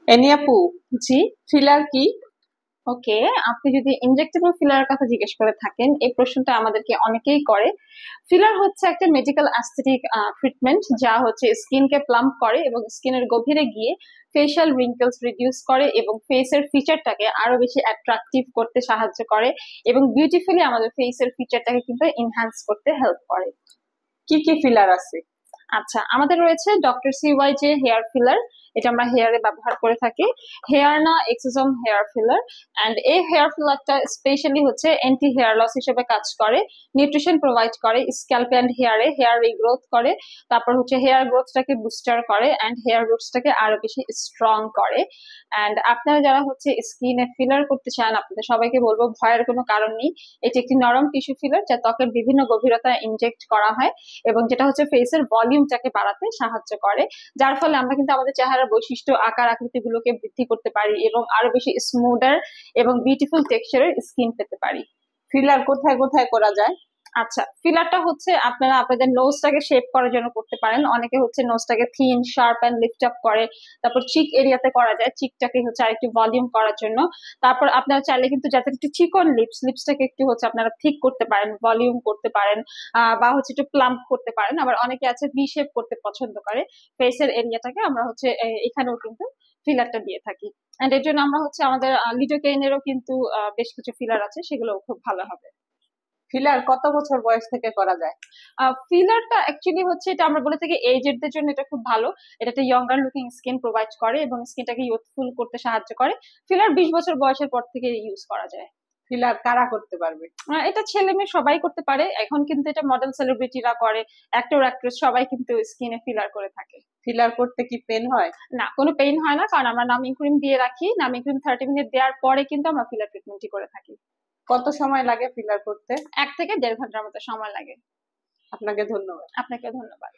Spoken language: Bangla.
এনি আপু, জি। ফিলার কি? ওকে, আপনি যদি ইনজেক্টেবল ফিলারের কথা জিজ্ঞেস করে থাকেন, এই প্রশ্নটা আমাদেরকে অনেকেই করে। ফিলার হচ্ছে একটা মেডিকেল অ্যাস্থেটিক ট্রিটমেন্ট, যা হচ্ছে স্কিনকে প্লাম্প করে এবং স্কিনের গভীরে গিয়ে ফেশিয়াল রিঙ্কেলস রিডিউস করে এবং ফেসের ফিচারটাকে আরো বেশি অ্যাট্রাকটিভ করতে সাহায্য করে এবং বিউটিফুলি আমাদের ফেসের ফিচারটাকে কিন্তু এনহ্যান্স করতে হেল্প করে। কি কি ফিলার আছে? আচ্ছা, আমাদের রয়েছে ডক্টর সিওয়াই যে হেয়ার ফিলার, এটা আমরা হেয়ারে ব্যবহার করে থাকি। হেয়ার না, এক্সোজোম হেয়ার ফিলার। এন্ড এই হেয়ার ফিলারটা স্পেশালি হচ্ছে অ্যান্টি হেয়ার লস হিসেবে কাজ করে, নিউট্রিশন প্রোভাইড করে স্ক্যাল্প এন্ড হেয়ারে, হেয়ার রিগ্রোথ করে, তারপর হচ্ছে হেয়ার গ্রোথটাকে বুস্টার করে এন্ড হেয়ার রুটসটাকে আরো বেশি স্ট্রং করে। এন্ড আপনারা যারা হচ্ছে স্কিনে ফিলার করতে চান, আপনাদের সবাইকে বলবো ভয়ের কোনো কারণ নেই। এটি একটি নরম টিস্যু ফিলার যা ত্বকের বিভিন্ন গভীরতা ইনজেক্ট করা হয় এবং যেটা হচ্ছে ফেসের ভলিউমটাকে বাড়াতে সাহায্য করে, যার ফলে আমরা কিন্তু আমাদের চেহারার বৈশিষ্ট্য, আকার আকৃতি গুলোকে বৃদ্ধি করতে পারি এবং আরো বেশি স্মুদার এবং বিউটিফুল টেক্সচারের স্কিন পেতে পারি। ফিলার কোথায় কোথায় করা যায়? আচ্ছা, ফিলারটা হচ্ছে আপনারা আপনাদের নোজটাকে শেপ করার জন্য করতে পারেন। অনেকে হচ্ছে নোজটাকে thin, sharp and lift up করে। তারপর চিক এরিয়াতে করা যায়, চিকটাকে হচ্ছে আরেকটু ভলিউম করার জন্য। তারপর আপনারা চাইলে কিন্তু যাতে একটু চিকন লিপসটাকে একটু হচ্ছে আপনারা থিক করতে পারেন, ভলিউম করতে পারেন, বা হচ্ছে একটু প্লাম্প করতে পারেন। আবার অনেকে আছে ভি শেপ করতে পছন্দ করে ফেসের এরিয়াটাকে, আমরা হচ্ছে এখানেও কিন্তু ফিলারটা দিয়ে থাকি। এন্ড এর জন্য আমরা হচ্ছে আমাদের লিডোকেইনেরও কিন্তু বেশ কিছু ফিলার আছে, সেগুলো খুব ভালো হবে। ফিলার কত বছর বয়স থেকে করা যায়? ফিলারটা অ্যাকচুয়ালি হচ্ছে, এটা আমরা বলে থাকি এজেডদের জন্য এটা খুব ভালো। এটা একটা ইয়ঙ্গার লুকিং স্কিন প্রোভাইড করে এবং স্কিনটাকে ইউথফুল করতে সাহায্য করে। ফিলার 20 বছর বয়সের পর থেকে ইউজ করা যায়। ফিলার কারা করতে পারবে? এটা ছেলে মেয়ে সবাই করতে পারে, এখন কিন্তু এটা মডেল সেলিব্রিটিরা করে, অ্যাক্টর অ্যাক্ট্রেস সবাই কিন্তু স্কিনে ফিলার করে থাকে। ফিলার করতে কি পেন হয়? না, কোনো পেইন হয় না, কারণ আমরা নামিং ক্রিম দিয়ে রাখি। নামিং ক্রিম 30 মিনিট দেওয়ার পরে কিন্তু আমরা ফিলার ট্রিটমেন্টই করে থাকি। কত সময় লাগে ফিলার করতে? 1 থেকে 1.5 ঘন্টার মতো সময় লাগে। আপনাকে ধন্যবাদ। আপনাকে ধন্যবাদ।